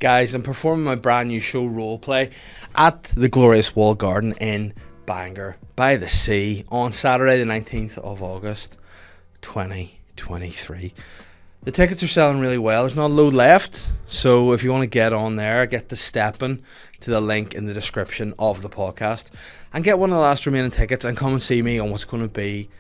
Guys, I'm performing my brand new show, ROLEPLAY, at the glorious Walled Garden in Bangor by the Sea on Saturday the 19th of August 2023. The tickets are selling really well. There's not a load left, so if you want to get on there, get the stepping to the link in the description of the podcast and get one of the last remaining tickets and come and see me on what's going to be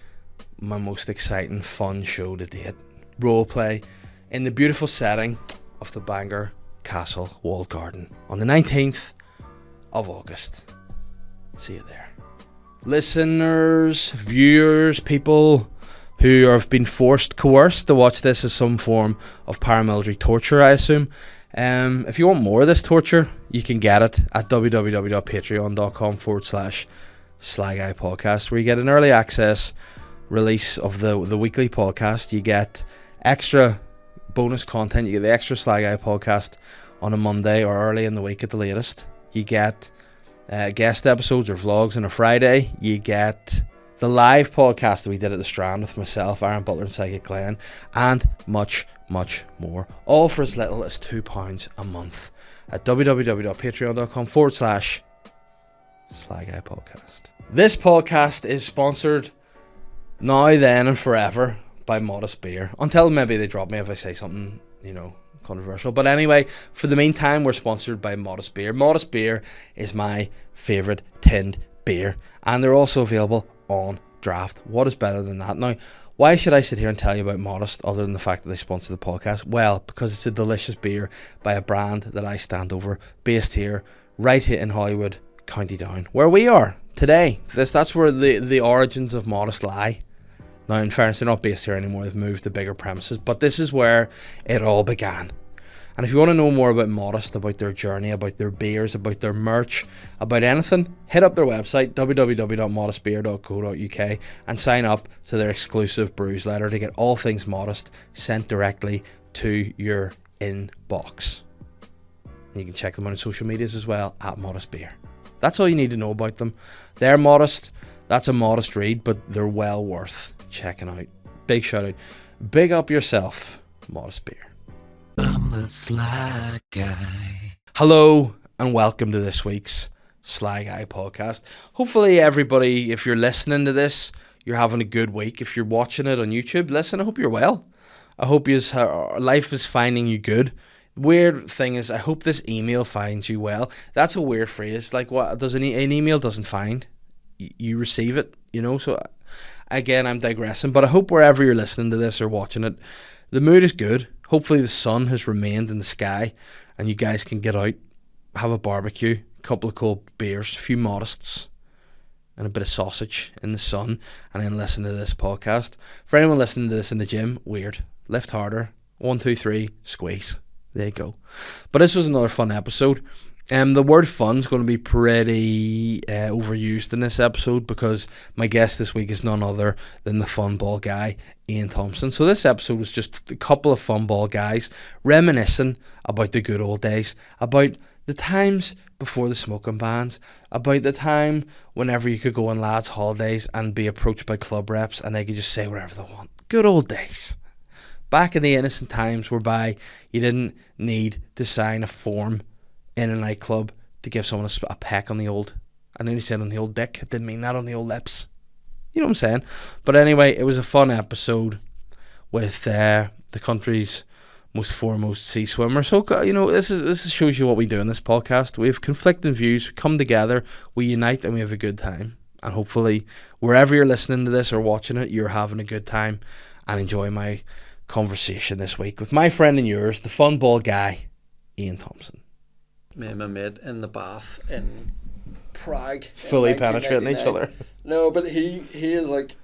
my most exciting, fun show to date. ROLEPLAY in the beautiful setting of the Bangor Castle Walled Garden on the 19th of August. See you there. Listeners, viewers, people who have been coerced to watch this as some form of paramilitary torture, I assume. If you want more of this torture, you can get it at www.patreon.com/SlyGuy podcast, where you get an early access release of the weekly podcast. You get extra bonus content. You get the extra Sly Guy podcast on a Monday or early in the week at the latest. You get guest episodes or vlogs on a Friday. You get the live podcast that we did at the Strand with myself, Aaron Butler and Psychic Glenn, and much, much more. All for as little as £2 a month at www.patreon.com/Sly Guy podcast. This podcast is sponsored now, then, and forever by Modest Beer, until maybe they drop me if I say something, controversial. But anyway, for the meantime, we're sponsored by Modest Beer. Modest Beer is my favourite tinned beer, and they're also available on draft. What is better than that? Now, why should I sit here and tell you about Modest other than the fact that they sponsor the podcast? Well, because it's a delicious beer by a brand that I stand over, based here, right here in Hollywood, County Down, where we are today. That's where the origins of Modest lie. Now, in fairness, they're not based here anymore. They've moved to bigger premises. But this is where it all began. And if you want to know more about Modest, about their journey, about their beers, about their merch, about anything, hit up their website, www.modestbeer.co.uk, and sign up to their exclusive brews letter to get all things Modest sent directly to your inbox. You can check them out on social medias as well, at Modest Beer. That's all you need to know about them. They're modest. That's a modest read, but they're well worth checking out. Big shout out. Big up yourself, Modest Beer. I'm the Sly Guy. Hello and welcome to this week's Sly Guy podcast. Hopefully everybody, if you're listening to this, you're having a good week. If you're watching it on YouTube, listen, I hope you're well. I hope life is finding you good. Weird thing is, I hope this email finds you well. That's a weird phrase. Like, what does an email doesn't find? You receive it, so again, I'm digressing, but I hope wherever you're listening to this or watching it, the mood is good. Hopefully the sun has remained in the sky and you guys can get out, have a barbecue, a couple of cold beers, a few Modests, and a bit of sausage in the sun, and then listen to this podcast. For anyone listening to this in the gym, weird. Lift harder. 1, 2, 3, squeeze. There you go. But this was another fun episode. The word fun is going to be pretty overused in this episode because my guest this week is none other than the fun ball guy, Thomson. So this episode was just a couple of fun ball guys reminiscing about the good old days, about the times before the smoking bans, about the time whenever you could go on lads' holidays and be approached by club reps and they could just say whatever they want. Good old days. Back in the innocent times whereby you didn't need to sign a form in a nightclub to give someone a peck on the old, I nearly said on the old dick, I didn't mean that, on the old lips. You know what I'm saying? But anyway, it was a fun episode with the country's most foremost sea swimmer. So, this shows you what we do in this podcast. We have conflicting views, we come together, we unite, and we have a good time. And hopefully, wherever you're listening to this or watching it, you're having a good time and enjoy my conversation this week with my friend and yours, the fun ball guy, Thomson. Me and my mate in the bath in Prague. Fully penetrating each other. No, but he is like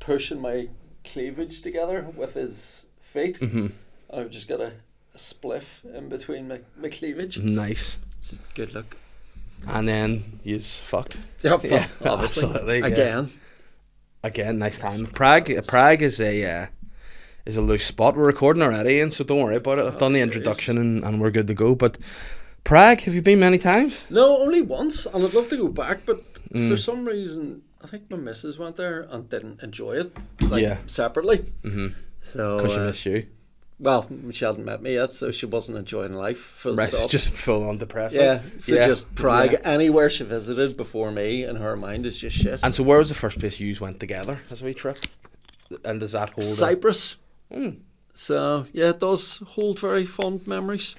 pushing my cleavage together with his feet. Mm-hmm. I've just got a spliff in between my cleavage. Nice. It's a good look. And then he's fucked. Yep, Yeah, obviously. absolutely. Again, nice time. Prague is a loose spot. We're recording already, and so don't worry about it. I've done the introduction and we're good to go. But Prague, have you been many times? No, only once, and I'd love to go back, but for some reason, I think my missus went there and didn't enjoy it, separately. Mm-hmm. So Because she missed you. Well, she hadn't met me yet, so she wasn't enjoying life. Full Right, stop. just full on depressing. Yeah, so just Prague, Yeah. anywhere she visited before me, in her mind, is just shit. And so, where was the first place you went together as a wee trip? And does that hold? Cyprus. Mm. So yeah, it does hold very fond memories.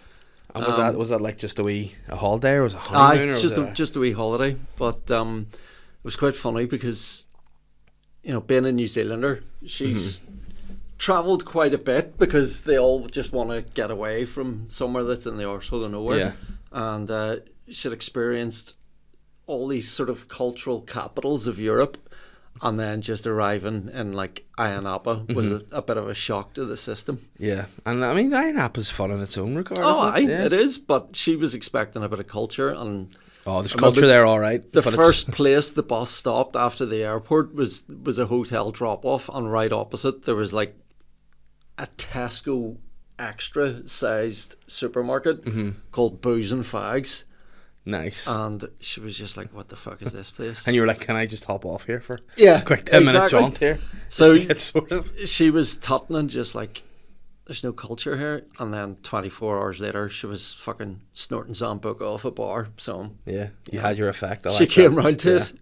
And was that like just a holiday, or was it a Aye, honeymoon? Or was just a wee holiday, but it was quite funny because, you know, being a New Zealander, she's travelled quite a bit because they all just want to get away from somewhere that's in the arsehole of nowhere. Yeah. And she'd experienced all these sort of cultural capitals of Europe, and then just arriving in like Ayia Napa was a bit of a shock to the system. Yeah, and I mean, Ayia Napa's fun in its own regard. Oh, isn't aye, it is, but she was expecting a bit of culture, and Oh, there's I remember culture there, all right. the but first place the bus stopped after the airport was a hotel drop off, and right opposite there was like a Tesco extra sized supermarket called Booze and Fags, nice. and she was just like, "What the fuck is this place?" And you were like, "Can I just hop off here for Yeah, a quick 10-minute exactly. jaunt here?" So just to get sorted. she was tutting and just like, "There's no culture here," and then 24 hours later, she was fucking snorting Zambuca off a bar. So Yeah, you had your effect. I she like came that. round to it.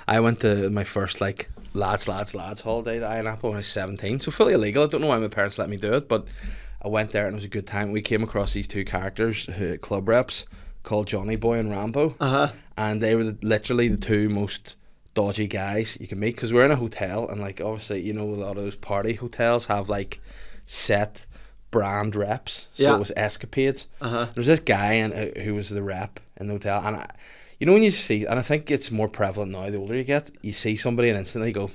I went to my first like lads holiday to Ayia Napa when I was 17, so fully illegal. I don't know why my parents let me do it, but I went there and it was a good time. We came across these two characters, club reps, called Johnny Boy and Rambo, and they were literally the two most dodgy guys you can meet, because we're in a hotel, and like obviously, you know, a lot of those party hotels have like set brand reps, so Yeah. it was Escapades. There's this guy who was the rep in the hotel, and you know when you see, and I think it's more prevalent now the older you get, you see somebody and instantly go,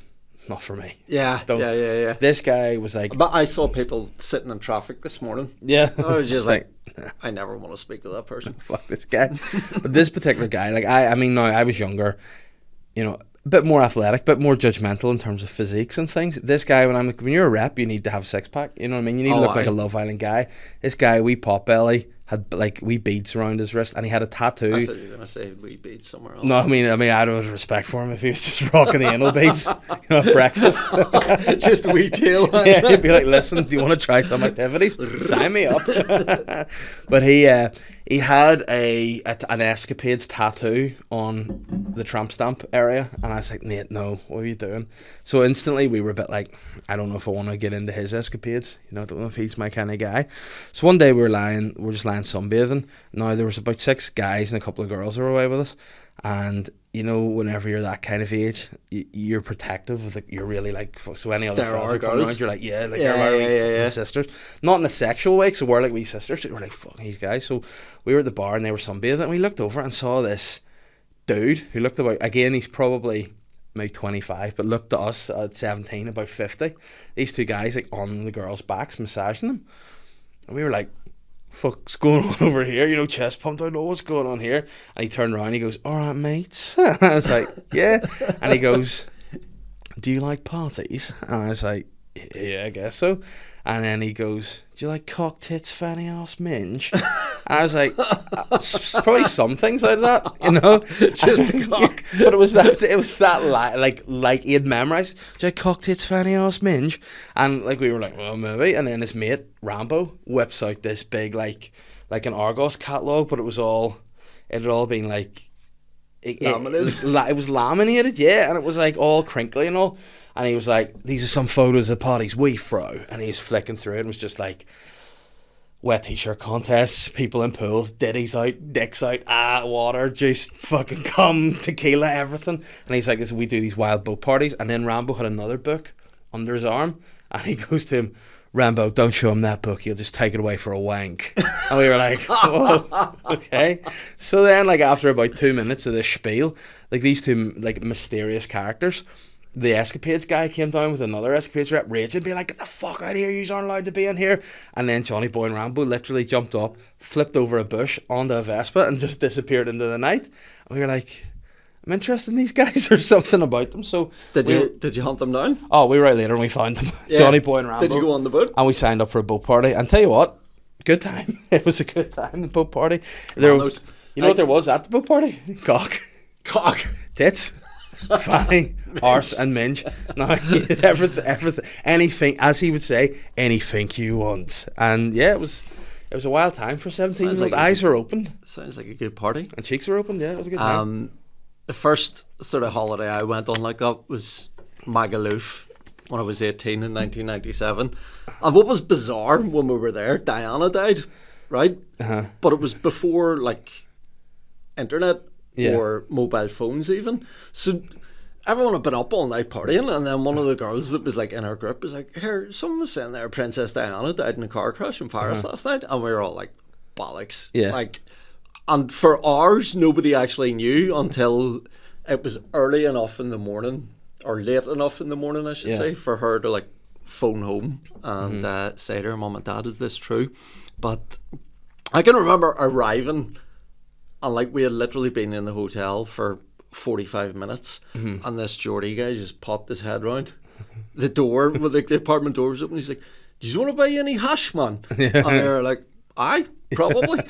not for me. Yeah, Don't. yeah. This guy was like, But I saw people sitting in traffic this morning. yeah, I was just like, I never want to speak to that person. fuck this guy. But this particular guy, like I mean, now I was younger, you know, a bit more athletic, bit more judgmental in terms of physiques and things. This guy, when you're a rep, you need to have a six pack. You know what I mean? You need to look like a Love Island guy. This guy, wee pot belly, had like wee beads around his wrist, and he had a tattoo. I thought you were going to say we beat somewhere else. No, I mean, I'd have respect for him if he was just rocking the anal beads, you know, at breakfast. Just a wee tail. Yeah, he'd be like, "Listen, do you want to try some activities? Sign me up." But he had an Escapades tattoo on the tramp stamp area, and I was like, "Mate, no, what are you doing?" So instantly we were a bit like, I don't know if I want to get into his escapades. You know, I don't know if he's my kind of guy. So one day we're just lying sunbathing. Now there was about 6 guys and a couple of girls who were away with us, and you know, whenever you're that kind of age, you're protective. Like, you're really like, so any other There fellas are who come girls. around, you're like, yeah, like Yeah, they're my yeah. wee sisters. Not in a sexual way, so we're like wee sisters. We're like, fuck these guys. So we were at the bar and they were sunbathing, and we looked over and saw this dude who looked about, again, he's probably maybe 25, but looked at us at 17, about 50. These 2 guys like on the girls' backs massaging them, and we were like, fuck's going on over here, you know, chest pumped. I know what's going on here. And he turned around, he goes, "All right, mates." I was like, "Yeah." And he goes, "Do you like parties?" And I was like, "Yeah, I guess so." And then he goes, "Do you like cock tits, fanny ass, minge?" And I was like, probably some things out of that, you know, Just the cock. But it was that like he had memorized. "Do you like cock tits, fanny ass, minge?" And like we were like, "Well, maybe." And then his mate Rambo whips out this big like an Argos catalogue, but it had all been like Laminated. It was laminated, yeah, and it was like all crinkly and all. And he was like, "These are some photos of parties we throw," and he was flicking through it and was just like, wet t-shirt contests, people in pools, ditties out, dicks out, water, juice, fucking cum, tequila, everything. And he's like, "We do these wild boat parties." And then Rambo had another book under his arm, and he goes to him, "Rambo, don't show him that book, he'll just take it away for a wank." And we were like, "Oh, okay." So then, like, after about 2 minutes of this spiel, like, these 2 like mysterious characters, the Escapades guy came down with another Escapades rep, raging, being like, "Get the fuck out of here, you aren't allowed to be in here." And then Johnny Boy and Rambo literally jumped up, flipped over a bush onto a Vespa, and just disappeared into the night. And we were like, "I'm interested in these guys." There's something about them. So Did you hunt them down? Oh, we were out later and we found them. Yeah. Johnny Boy and Rambo. Did you go on the boat? And we signed up for a boat party. And tell you what, good time. It was a good time, the boat party. There was, you know what there was at the boat party? Cock. Cock. Tits. fanny, arse, and minge. Now, everything, anything, as he would say, anything you want. And yeah, it was a wild time for 17-year-old. Eyes were opened. Sounds like a good party. And cheeks were opened. Yeah, it was a good time. The first sort of holiday I went on like that was Magaluf when I was 18 in 1997. And what was bizarre when we were there, Diana died, right? But it was before like internet or mobile phones even. So everyone had been up all night partying, and then one of the girls that was like in our group was like, here, someone was saying there Princess Diana died in a car crash in Paris last night. And we were all like, bollocks. Yeah. Like, and for hours, nobody actually knew until it was early enough in the morning, or late enough in the morning, I should say, for her to like phone home and say to her mum and dad, is this true? But I can remember arriving, and like we had literally been in the hotel for 45 minutes, and this Geordie guy just popped his head round the door when the apartment door was open. He's like, do you want to buy any hash, man? And they were like, aye, probably.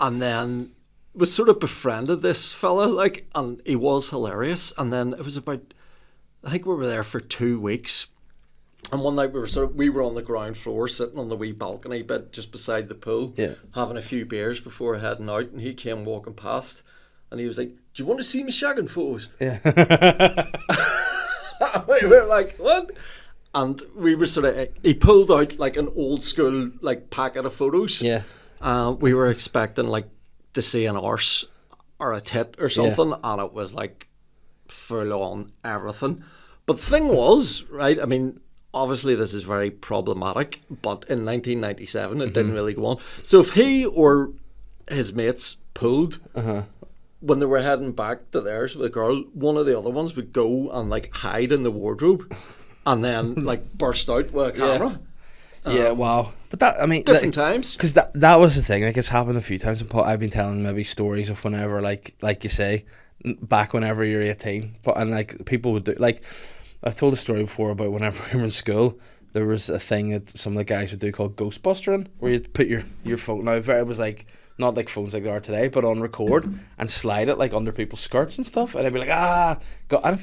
And then we sort of befriended this fella, like, and he was hilarious. And then it was about, I think we were there for 2 weeks. And one night we were on the ground floor, sitting on the wee balcony bit just beside the pool, having a few beers before heading out. And he came walking past, and he was like, do you want to see me shagging photos? Yeah. We were like, what? And we were sort of, he pulled out like an old school like packet of photos. Yeah. We were expecting like to see an arse or a tit or something, and it was like full on everything. But the thing was, right, I mean, obviously this is very problematic, but in 1997 it didn't really go on. So if he or his mates pulled, when they were heading back to theirs with a girl, one of the other ones would go and like hide in the wardrobe and then like burst out with a camera. Yeah, wow. But that, I mean, different times. Because that was the thing. Like, it's happened a few times. I've been telling maybe stories of whenever, like you say, back whenever you're 18. But and like people would do, like, I've told a story before about whenever we were in school. There was a thing that some of the guys would do called Ghostbustering, where you'd put your phone. Now, it was like not like phones like they are today, but on record and slide it like under people's skirts and stuff. And I'd be like, God,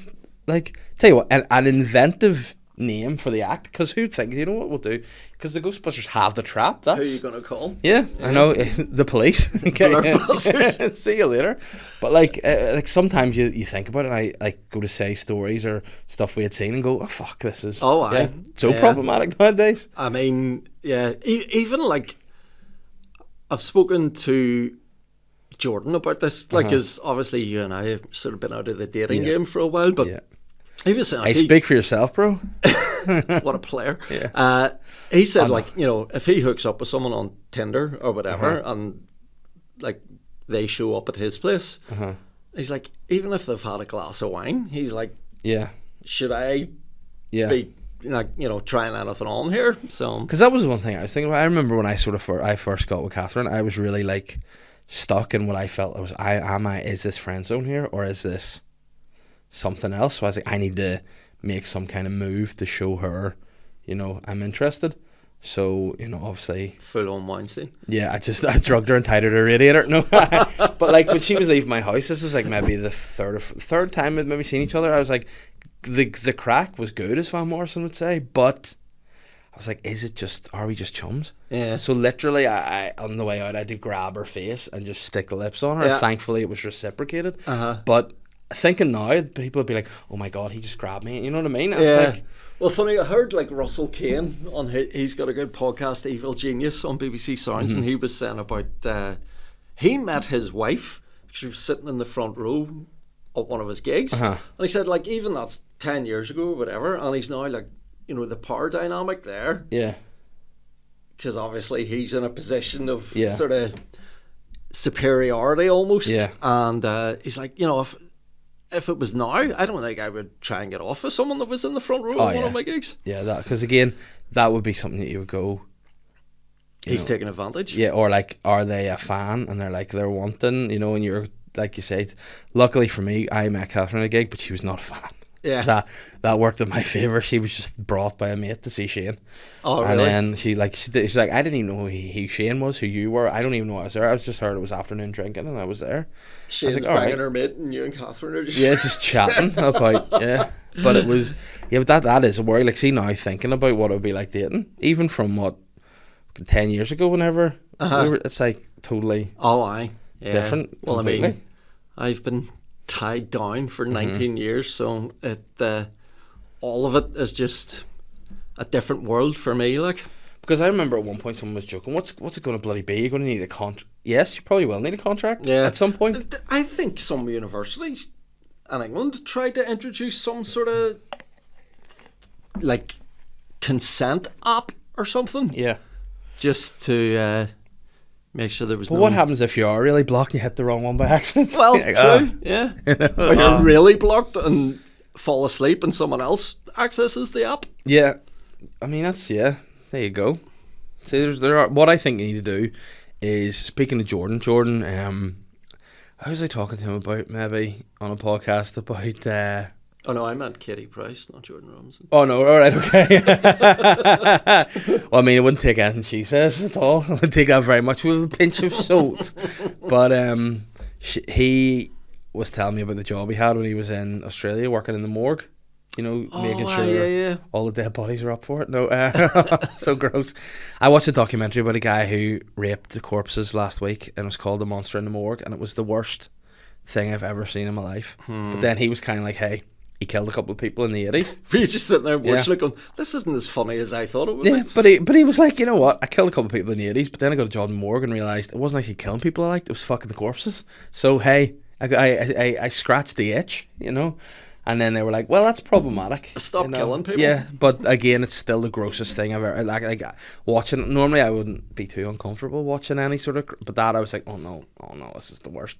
like, tell you what, an inventive name for the act, because who'd think, you know what we'll do, because the Ghostbusters have the trap. That's who are you gonna call? Yeah, I know, the police. Okay. See you later. But like sometimes you think about it, and I like go to say stories or stuff we had seen and go, oh fuck, this is so problematic nowadays. I mean, even like I've spoken to Jordan about this, like, because obviously you and I have sort of been out of the dating game for a while, but he was saying, speak for yourself, bro. What a player. He said, like, you know, if he hooks up with someone on Tinder or whatever, and like they show up at his place, he's like, even if they've had a glass of wine, he's like, should I be, like, you know, trying anything on here? So, because that was one thing I was thinking about. I remember when I first got with Catherine, I was really like stuck in what I felt was, is this friend zone here, or is this something else? So I was like, I need to make some kind of move to show her, you know, I'm interested. So, you know, obviously full on Weinstein. Yeah, I drugged her and tied her to a radiator. No, but like when she was leaving my house, this was like maybe the third time we'd maybe seen each other. I was like, the crack was good, as Van Morrison would say, but I was like, are we just chums? Yeah. So literally, I on the way out, I did grab her face and just stick the lips on her. Yeah. Thankfully, it was reciprocated. But thinking now, people would be like, oh my God, he just grabbed me. You know what I mean? Like, well, funny, I heard like Russell Kane he's got a good podcast, Evil Genius, on BBC Sounds, and he was saying about he met his wife. She was sitting in the front row at one of his gigs, and he said, like, even that's 10 years ago or whatever, and he's now like, you know, the power dynamic there. Yeah. Because obviously he's in a position of sort of superiority almost. Yeah. And he's like, you know, if it was now, I don't think I would try and get off with someone that was in the front row of one of my gigs. Yeah, because again, that would be something that you would go, he's taking advantage. Yeah, or like, are they a fan and they're wanting, you know, and you're, like you said, luckily for me, I met Catherine at a gig, but she was not a fan. Yeah. That worked in my favour. She was just brought by a mate to see Shane. Oh, And really? then she's like, I didn't even know who Shane was, who you were. I don't even know I was there. I was just heard it was afternoon drinking and I was there. Shane's like, banging alright. her mate, and you and Catherine are just Just chatting about, But it was, but that is a worry. Like, see now thinking about what it would be like dating, even from 10 years ago, whenever, it's like totally Oh, aye. Yeah. different. Well, completely. I mean, I've been tied down for 19 years, so all of it is just a different world for me. Like, Because I remember at one point someone was joking, what's it going to bloody be? You're going to need a contract. Yes, you probably will need a contract at some point. I think some universities in England tried to introduce some sort of like consent app or something, Yeah. just to make sure there was But no. what happens if you are really blocked and you hit the wrong one by accident? Well, Like, true, yeah. Or you're really blocked and fall asleep and someone else accesses the app. Yeah. I mean, there you go. See, what I think you need to do is, speaking of Jordan, how was I talking to him about, maybe on a podcast about Oh no, I meant Katie Price, not Jordan Robinson. oh no, alright, okay. Well, I mean, it wouldn't take anything she says at all. It would take that very much with a pinch of salt. But he was telling me about the job he had when he was in Australia working in the morgue. You know, making sure all the dead bodies are up for it. No, so gross. I watched a documentary about a guy who raped the corpses last week, and it was called The Monster in the Morgue, and it was the worst thing I've ever seen in my life. But then he was kind of like, hey, he killed a couple of people in the 80s. Were you just sitting there watching it going, this isn't as funny as I thought it would Yeah, be? but he was like, you know what? I killed a couple of people in the 80s, but then I got a job in the morgue and realised it wasn't actually killing people I liked, it was fucking the corpses. So, hey, I scratched the itch, you know? And then they were like, well, that's problematic. Stop killing people. Yeah, but again, it's still the grossest thing I've ever, like watching it. Normally I wouldn't be too uncomfortable watching any sort of, but that I was like, oh no, this is the worst.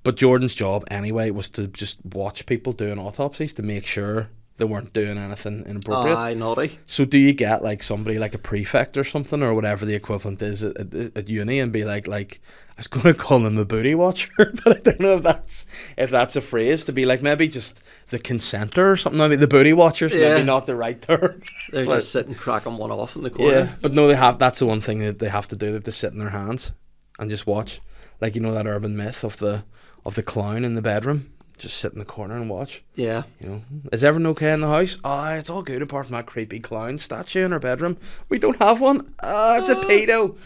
But Jordan's job anyway was to just watch people doing autopsies to make sure they weren't doing anything inappropriate. Aye, naughty. So do you get like somebody like a prefect or something, or whatever the equivalent is at uni, and be like I was going to call them the booty watcher, but I don't know if that's a phrase, to be like maybe just the consenter or something. Maybe the booty watcher's maybe not the right term. They're just sitting cracking one off in the corner. Yeah, but no, that's the one thing that they have to do. They have to sit in their hands and just watch, like, you know, that urban myth of the clown in the bedroom. Just sit in the corner and watch. Yeah. You know, is everyone okay in the house? Oh, it's all good apart from that creepy clown statue in our bedroom. We don't have one. It's a pedo.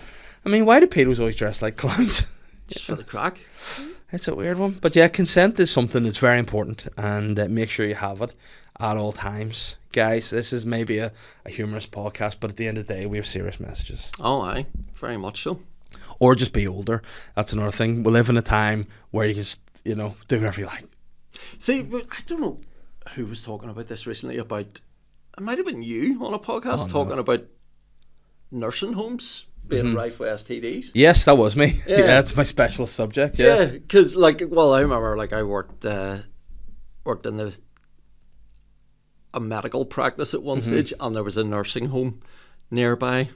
I mean, why do pedos always dress like clowns? Just for the crack. It's a weird one. But yeah, consent is something that's very important, and make sure you have it at all times. Guys, this is maybe a humorous podcast, but at the end of the day, we have serious messages. Oh, aye. Very much so. Or just be older. That's another thing. We live in a time where you can just, you know, do whatever you like. See, I don't know who was talking about this recently, about, it might have been you on a podcast talking about nursing homes being rife with STDs. Yes, that was me. Yeah. Yeah, that's my specialist subject. Yeah, because I remember I worked in a medical practice at one stage, and there was a nursing home nearby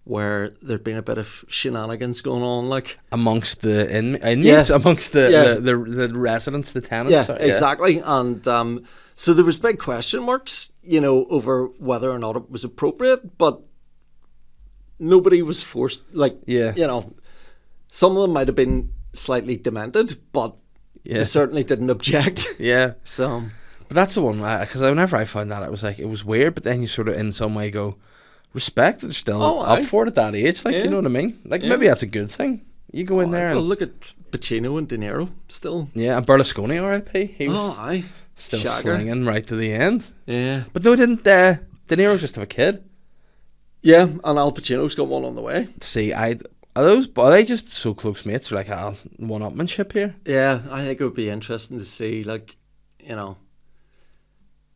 where there'd been a bit of shenanigans going on, like amongst the inmates, amongst the residents, the tenants. Yeah, exactly. And so there was big question marks, you know, over whether or not it was appropriate, but nobody was forced. Like, you know, some of them might have been slightly demented, but they certainly didn't object. Yeah. So, but that's the one, because whenever I found that, I was like, it was weird, but then you sort of in some way go, respect that they're still up for it at that age, like, you know what I mean? Like, maybe that's a good thing. You go in there and look at Pacino and De Niro still. Yeah, and Berlusconi, R.I.P. He was still slinging right to the end. Yeah. But no, didn't De Niro just have a kid? Yeah, and Al Pacino's got one on the way. See, are they just so close mates, or like a one-upmanship here? Yeah, I think it would be interesting to see, like, you know,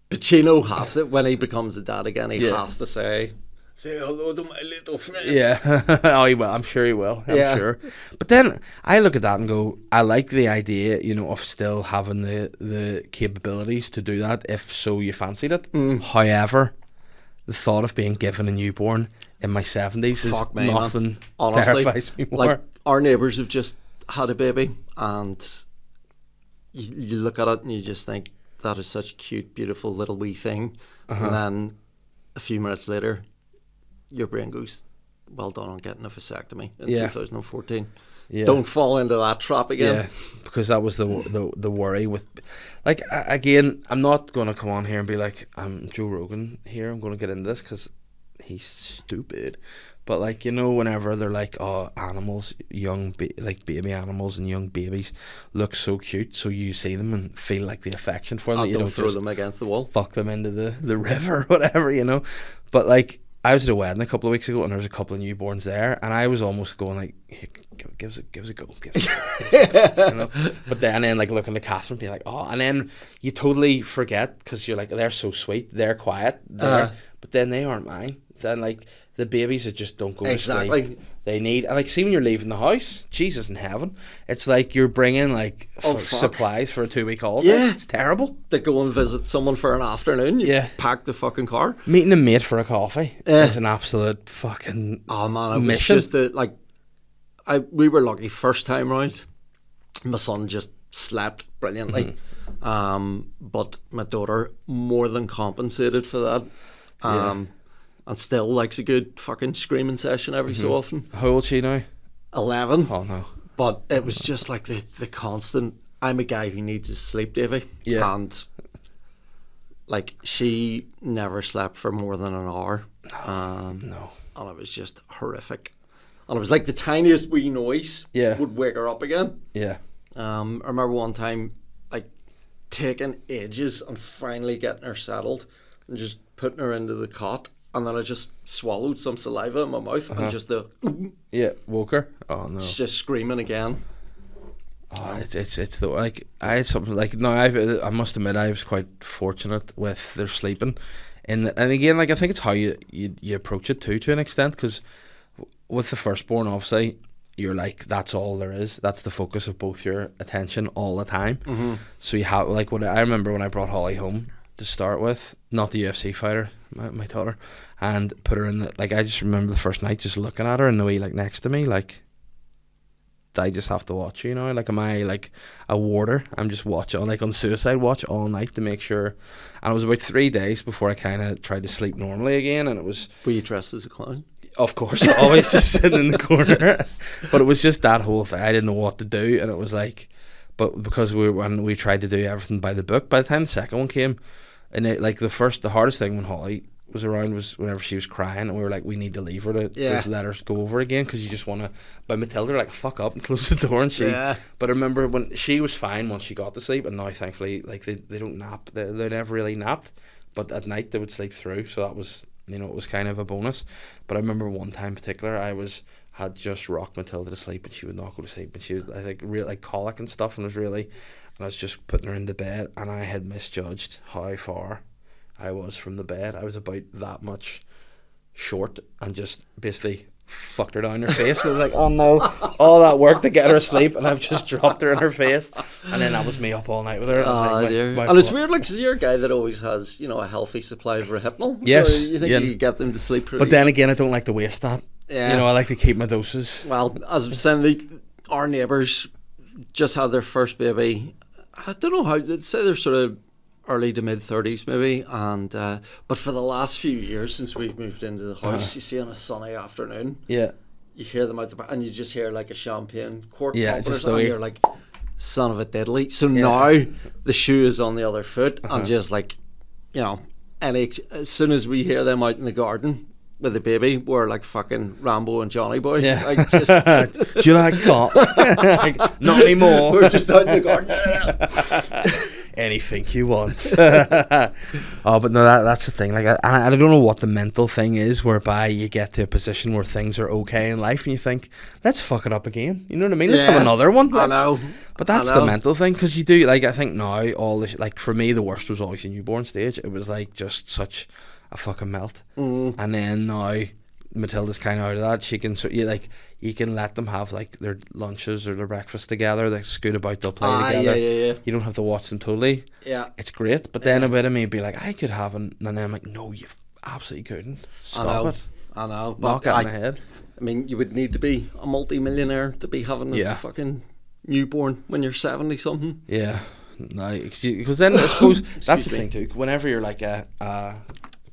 Pacino has it when he becomes a dad again. He has to say hello to my little friend. Yeah. Oh, he will. I'm sure he will. I'm sure. But then I look at that and go, I like the idea, you know, of still having the capabilities to do that if so you fancied it. However, the thought of being given a newborn in my 70s is nothing. Honestly, terrifies me more. Like, our neighbours have just had a baby, and you look at it and you just think, that is such a cute, beautiful little wee thing. And then a few minutes later, your brain goes, well done on getting a vasectomy in 2014. Yeah. Don't fall into that trap again. Yeah, because that was the worry with, like, again, I'm not going to come on here and be like, I'm Joe Rogan here, I'm going to get into this because he's stupid. But, like, you know, whenever they're like, oh, animals, like baby animals and young babies look so cute, so you see them and feel like the affection for them. And that you don't throw them against the wall. Fuck them into the river or whatever, you know. But, like, I was at a wedding a couple of weeks ago and there was a couple of newborns there and I was almost going like, hey, give us a go. You know? But then like looking at Catherine being like, oh, and then you totally forget because you're like, they're so sweet, they're quiet, but then they aren't mine. Then like the babies that just don't go to sleep. They need, like, see when you're leaving the house, Jesus in heaven, it's like you're bringing like supplies for a 2-week holiday. Yeah, it's terrible. To go and visit someone for an afternoon, you pack the fucking car. Meeting a mate for a coffee is an absolute fucking mission. Was just we were lucky first time round. My son just slept brilliantly, but my daughter more than compensated for that. And still likes a good fucking screaming session every so often. How old is she now? 11. Oh no. But it was just like the constant, I'm a guy who needs his sleep, Davey. Yeah. And like she never slept for more than an hour. No. And it was just horrific. And it was like the tiniest wee noise would wake her up again. Yeah. I remember one time like taking ages and finally getting her settled and just putting her into the cot. And then I just swallowed some saliva in my mouth and just woke her. Oh no! She's just screaming again. Oh, it's the like I had something like no. I must admit I was quite fortunate with their sleeping, and again like I think it's how you approach it too to an extent because with the firstborn obviously you're like that's all there is. That's the focus of both your attention all the time. So you have like what I remember when I brought Holly home to start with, not the UFC fighter, my daughter, and put her in the, like I just remember the first night just looking at her and the way like next to me like I just have to watch you know like am I like a warder? I'm just watching like on suicide watch all night to make sure, and it was about 3 days before I kind of tried to sleep normally again, and it was. Were you dressed as a clown? Of course, always just sitting in the corner, but it was just that whole thing. I didn't know what to do, and it was like, but because when we tried to do everything by the book, by the time the second one came. And like the hardest thing when Holly was around was whenever she was crying, and we were like, we need to leave her to just let her go over again because you just want to. But Matilda like fuck up and close the door, and she. Yeah. But I remember when she was fine once she got to sleep, and now thankfully like they don't nap. They never really napped, but at night they would sleep through. So that was it was kind of a bonus. But I remember one time in particular, had just rocked Matilda to sleep, and she would not go to sleep, and she was I think really like colic and stuff, and was really. And I was just putting her into bed, and I had misjudged how far I was from the bed. I was about that much short, and just basically fucked her down her face. And I was like, oh no, all that work to get her asleep, and I've just dropped her in her face. And then that was me up all night with her. And, and it's weird, like, because you're a guy that always has, a healthy supply of Rohypnol. Yes. So you think you could get them to sleep pretty. But then again, I don't like to waste that. Yeah. I like to keep my doses. Well, as I was saying, our neighbours just had their first baby. I don't know how, I'd say they're sort of early to mid 30s maybe, and but for the last few years since we've moved into the house, you see on a sunny afternoon, you hear them out the back, and you just hear like a champagne cork, just and you're like, son of a diddly. So now the shoe is on the other foot, and just like, as soon as we hear them out in the garden with the baby, we're like fucking Rambo and Johnny Boy. Yeah. Like just, do you like cock? Like, not anymore. We're just out in the garden. Anything you want. Oh, but no, that's the thing. Like, I don't know what the mental thing is, whereby you get to a position where things are okay in life, and you think, let's fuck it up again. You know what I mean? Let's have another one. I know. But that's the mental thing, because you do, like, I think now all this, like, for me, the worst was always the newborn stage. It was like just such a fucking melt. And then now Matilda's kind of out of that. She can you can let them have like their lunches or their breakfast together. They scoot about, they'll play together. You don't have to watch them totally. It's great. But then a bit of me would be like, I could have and then I'm like, no, you absolutely couldn't. Stop it. I know. Knock it in the head. I mean, you would need to be a multi-millionaire to be having a fucking newborn when you're 70 something. Yeah. no, because then I suppose that's the thing too. Whenever you're like a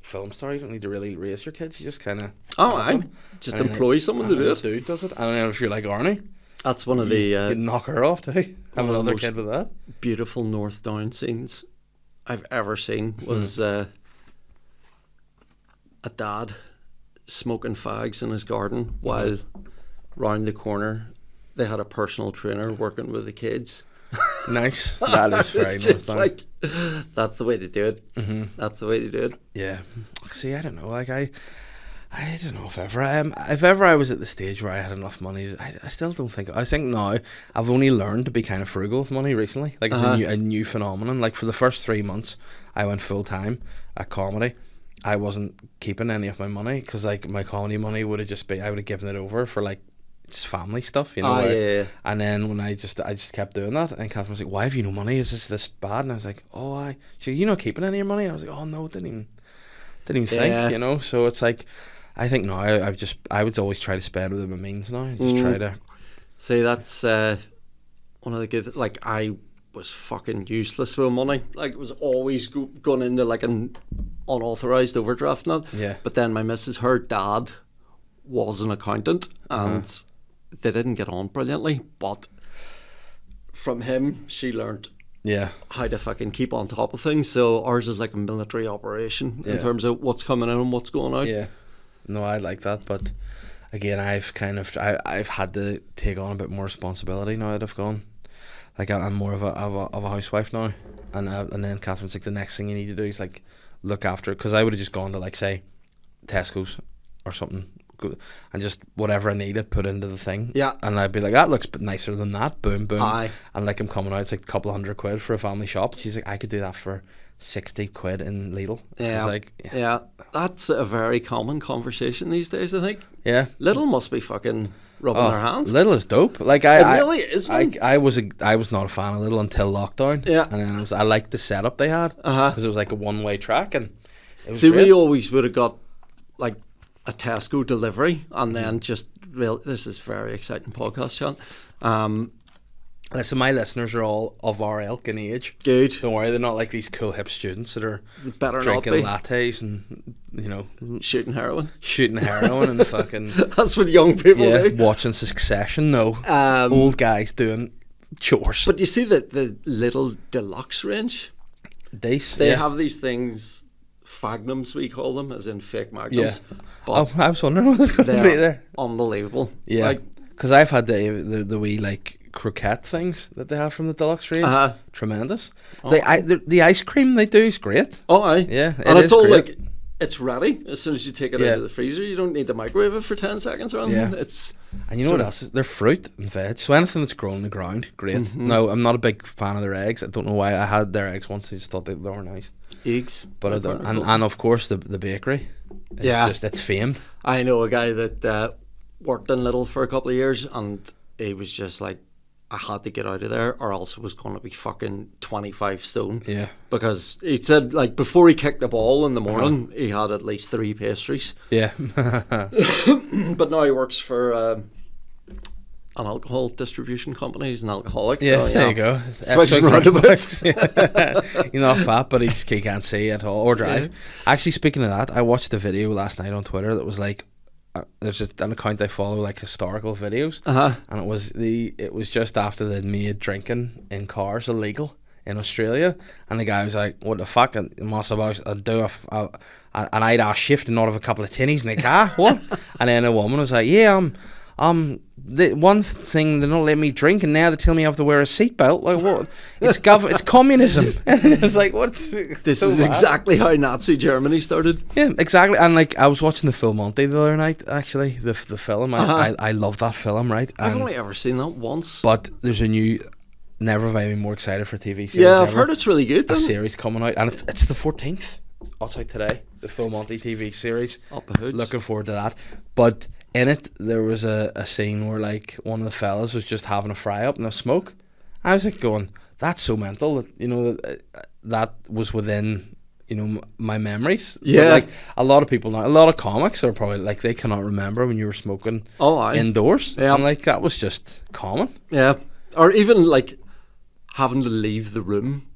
film star, you don't need to really raise your kids. You just kind of I just employ someone to do it. Dude does it. I don't know if you're like Arnie. That's one of You the knock her off too. Have another most kid with that. beautiful North Down scenes I've ever seen was a dad smoking fags in his garden while round the corner they had a personal trainer working with the kids. Nice. That is very It's nice. just like, that's the way to do it. That's the way to do it. Yeah. See, I don't know. Like I don't know if ever I was at the stage where I had enough money. I still don't think. I think now I've only learned to be kind of frugal with money recently. Like it's a new phenomenon. Like for the first 3 months, I went full time at comedy. I wasn't keeping any of my money because like my comedy money would have just been, I would have given it over for like just family stuff, you know. Yeah. And then when I just kept doing that, and Catherine was like, "Why have you no money? Is this bad?" And I was like, "Oh, she's like, you not keeping any of your money?" And I was like, "Oh no, didn't even think, you know." So it's like, I think now I would always try to spend within my means now. Just try to. See, that's one of the good. Like I was fucking useless with money. Like it was always going into like an unauthorized overdraft now. Yeah. But then my missus, her dad was an accountant, and they didn't get on brilliantly. But from him, she learned how to fucking keep on top of things. So ours is like a military operation in terms of what's coming in and what's going out. Yeah. No, I like that, but again, I've had to take on a bit more responsibility now that I've gone. Like I'm more of a housewife now, and then Catherine's like, the next thing you need to do is like look after it, because I would have just gone to like say Tesco's or something and just whatever I needed put into the thing. Yeah. And I'd be like, that looks nicer than that. Boom, boom. Aye. And like I'm coming out, it's like a couple of £100 for a family shop. She's like, I could do that for 60 quid in Lidl. Yeah. I was like, yeah. That's a very common conversation these days, I think. Yeah. Lidl must be fucking rubbing their hands. Lidl is dope. Like It really is, man. I was not a fan of Lidl until lockdown. Yeah. And then I liked the setup they had because it was like a one-way track, and it was See, great. we always would have got like a Tesco delivery, and then just this is very exciting podcast, Sean. Listen, my listeners are all of our ilk and age. Good. Don't worry, they're not like these cool hip students that are Better drinking not be. lattes and, you know, Shooting heroin. and fucking That's what young people do. watching Succession. No, old guys doing chores. But you see the little deluxe range? They have these things, fagnums we call them, as in fake magnums. Yeah. But I was wondering what was going to be there. Unbelievable. Yeah, Like, because I've had the wee like croquette things that they have from the deluxe range. Tremendous. The ice cream they do is great. oh, aye. Yeah, and it's all great. like, it's ready as soon as you take it out of the freezer. You don't need to microwave it for 10 seconds or anything. Yeah. It's And you know what else? They're fruit and veg. So anything that's grown in the ground, great. No, I'm not a big fan of their eggs. I don't know why. I had their eggs once. I just thought they were nice. eggs. But I don't. And of course the bakery. It's famed. I know a guy that worked in Lidl for a couple of years, and he was just like, I had to get out of there or else it was going to be fucking 25 stone. Yeah. Because he said, like, before he kicked the ball in the morning, he had at least 3 pastries. Yeah. But now he works for an alcohol distribution company. He's an alcoholic. Yeah, so, there you go. Switch roundabouts. You're not fat, but he can't see at all or drive. Yeah. Actually, speaking of that, I watched a video last night on Twitter that was like, there's just an account I follow, like historical videos, and it was just after they'd made drinking in cars illegal in Australia, and the guy was like, "What the fuck? I must have do an 8-hour shift and not have a couple of tinnies in the car." What? And then a woman was like, "Yeah, the one thing they don't let me drink, and now they tell me I have to wear a seatbelt. Like what? It's communism." It's like, what? This is exactly how Nazi Germany started. Yeah, exactly. And like, I was watching the Full Monty the other night. Actually, the film. I love that film. Right? I've only ever seen that once. But there's a new. Never have I been more excited for a TV series. Yeah, I've heard it's really good. A series coming out, and it's the 14th. It's out today. The Full Monty TV series. Up the hoods. Looking forward to that. But in it, there was a scene where like one of the fellas was just having a fry up and a smoke. I was like going, that's so mental that that was within my memories. Yeah. But, like a lot of people now, a lot of comics are probably like they cannot remember when you were smoking indoors. Yeah. And like that was just common. Yeah. Or even like having to leave the room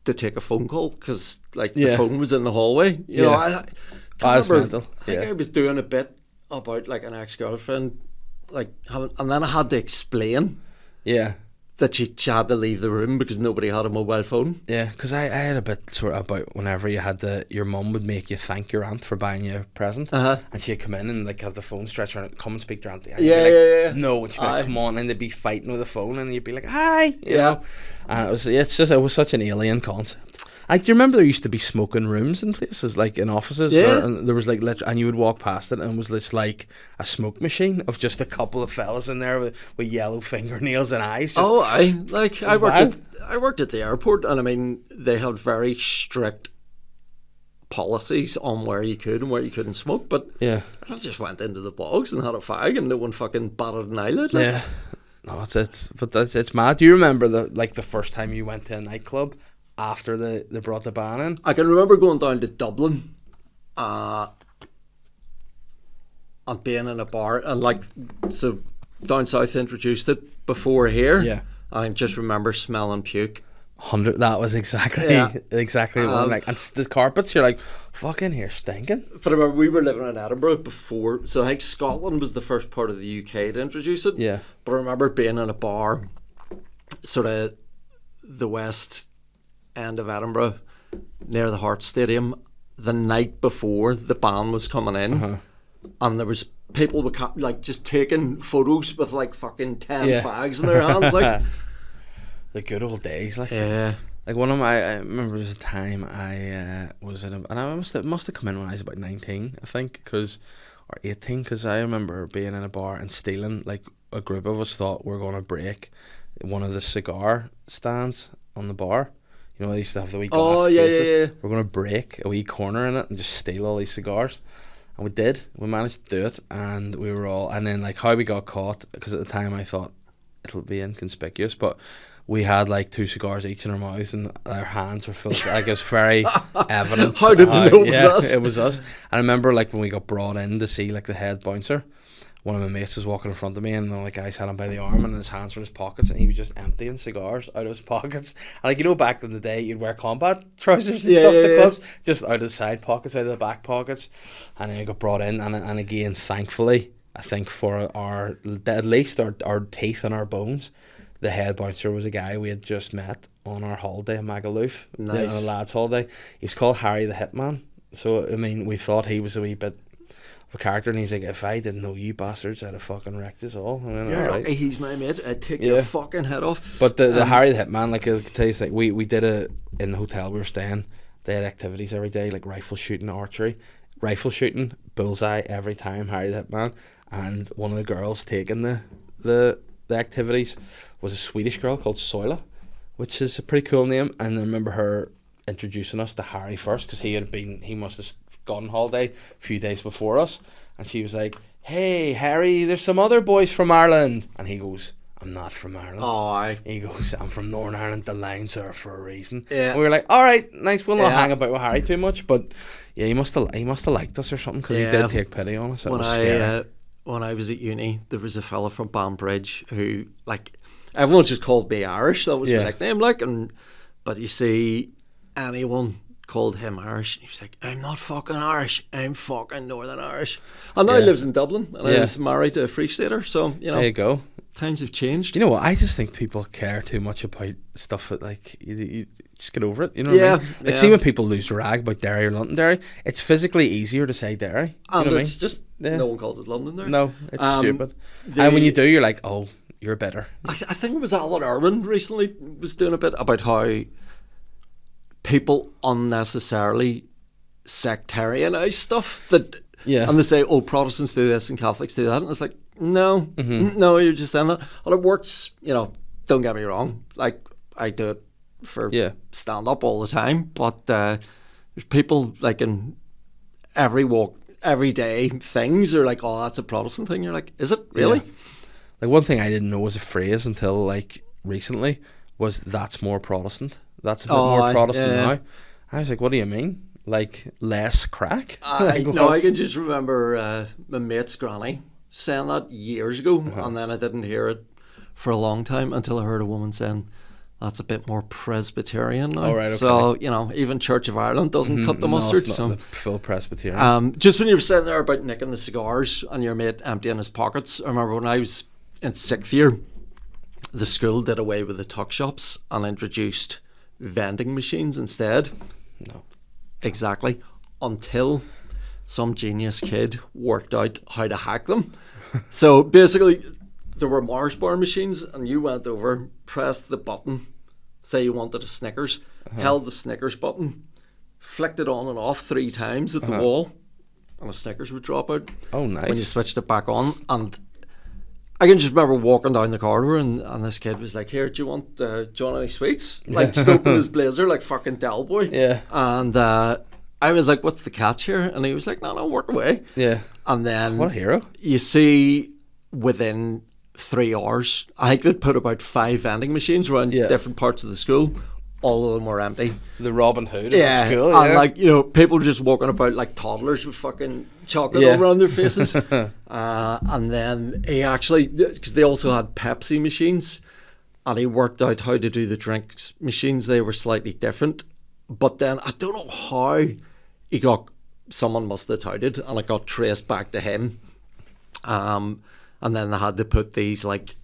to take a phone call because like the Yeah. phone was in the hallway. You know, I That's remember, mental. I think I was doing a bit about like an ex-girlfriend, like having, and then I had to explain Yeah. that she had to leave the room because nobody had a mobile phone. Yeah, because I had a bit sort of about whenever you had your mum would make you thank your aunt for buying you a present, and she'd come in and like have the phone stretched around, come and speak to your auntie. And you'd be like, no, and she'd be like, come on, and they'd be fighting with the phone, and you'd be like, hi, you know? And it was such an alien concept. Like, do you remember there used to be smoking rooms in places, like in offices? Yeah. And there was like, and you would walk past it and it was this like a smoke machine of just a couple of fellas in there with yellow fingernails and eyes. Just, I worked at the airport, and I mean they had very strict policies on where you could and where you couldn't smoke. But yeah, I just went into the bogs and had a fag, and no one fucking batted an eyelid. Like. Yeah. No, it's mad. Do you remember the first time you went to a nightclub after they brought the ban in? I can remember going down to Dublin and being in a bar, and like, so down south introduced it before here. Yeah. I just remember smelling puke. 100. That was exactly what like, and the carpets. You're like, fucking here stinking. But I remember we were living in Edinburgh before, so I think Scotland was the first part of the UK to introduce it. Yeah. But I remember being in a bar, sort of the west end of Edinburgh, near the Hearts Stadium, the night before the ban was coming in, and there was people with like just taking photos with like fucking 10 fags in their hands, like. The good old days, like. Yeah. Like I remember there was a time I was in and I must have come in when I was about 19, I think, or 18, because I remember being in a bar and stealing. Like, a group of us thought we were going to break one of the cigar stands on the bar. You know, they used to have the wee glass cases. Yeah. We're going to break a wee corner in it and just steal all these cigars. And we did. We managed to do it, and we were all. And then, like, how we got caught, because at the time I thought it'll be inconspicuous, but we had like 2 cigars each in our mouths, and our hands were filled. Like, it was very evident. How did they know it was us? It was us. And I remember, like, when we got brought in to see like the head bouncer, one of my mates was walking in front of me, and the guys had him by the arm, and his hands were in his pockets, and he was just emptying cigars out of his pockets. And like, you know, back in the day, you'd wear combat trousers and stuff to clubs, just out of the side pockets, out of the back pockets. And then he got brought in, and again, thankfully, I think for at least our teeth and our bones, the head bouncer was a guy we had just met on our holiday in Magaluf. Nice. On a lad's holiday. He was called Harry the Hitman. So, I mean, we thought he was a wee bit of a character, and he's like, if I didn't know you bastards, I'd have fucking wrecked us all. I mean, You're lucky he's my mate. I'd take your fucking head off. But the Harry the Hitman, like, I can tell you, like, we did in the hotel we were staying, they had activities every day, like rifle shooting, archery. Rifle shooting, bullseye every time, Harry the Hitman. And one of the girls taking the activities was a Swedish girl called Soila, which is a pretty cool name. And I remember her introducing us to Harry first, because he must have gone on holiday a few days before us, and she was like, hey Harry, there's some other boys from Ireland, and he goes, I'm not from Ireland. He goes, I'm from Northern Ireland, the lines are for a reason. And we were like, alright, nice, we'll not hang about with Harry too much, but yeah, he must have liked us or something, because he did take pity on us. It was scary. When I was at uni, there was a fella from Banbridge who, like, everyone just called me Irish. That was my nickname, like. But you see, anyone called him Irish, and he was like, I'm not fucking Irish, I'm fucking Northern Irish. And now he lives in Dublin, and is married to a Free Stater. So, you know, there you go. Times have changed. You know what? I just think people care too much about stuff that, like, you just get over it. You know what I mean? Like, see when people lose rag about Derry or Londonderry, it's physically easier to say Derry. And you know it's just, no one calls it Londonderry. No, it's stupid. And when you do, you're like, oh, you're better. I think it was Alan Irwin recently was doing a bit about how people unnecessarily sectarianize stuff that, and they say, oh, Protestants do this and Catholics do that, and it's like, no, you're just saying that. Well, it works, you know, don't get me wrong, like, I do it for stand up all the time, but there's people like in every walk, everyday things are like, oh, that's a Protestant thing. You're like, is it really? Like, one thing I didn't know was a phrase until like recently was, that's more Protestant. That's a bit more Protestant now. I was like, what do you mean? Like, less crack? I can just remember my mate's granny saying that years ago, and then I didn't hear it for a long time until I heard a woman saying, that's a bit more Presbyterian now. Oh, right, okay. So, even Church of Ireland doesn't cut the mustard. No, it's not So the full Presbyterian. just when you were saying there about nicking the cigars and your mate emptying his pockets, I remember when I was in 6th year, the school did away with the tuck shops and introduced vending machines instead. No. Exactly. Until some genius kid worked out how to hack them. So basically, there were Mars bar machines, and you went over, pressed the button, say you wanted a Snickers, held the Snickers button, flicked it on and off 3 times at the wall, and a Snickers would drop out. Oh, nice. When you switched it back on. And I can just remember walking down the corridor, and this kid was like, "Here, do you want any sweets?" Like, stoking his blazer like fucking Del Boy. Yeah. And I was like, "What's the catch here?" And he was like, "No, work away." Yeah. And then What a hero. you see, within 3 hours, I think they'd put about 5 vending machines around different parts of the school. All of them were empty. The Robin Hood of the school. And like, people just walking about like toddlers with fucking chocolate all around their faces. And then he actually, because they also had Pepsi machines, and he worked out how to do the drinks machines. They were slightly different. But then I don't know how someone must have touted, and it got traced back to him. And then they had to put these like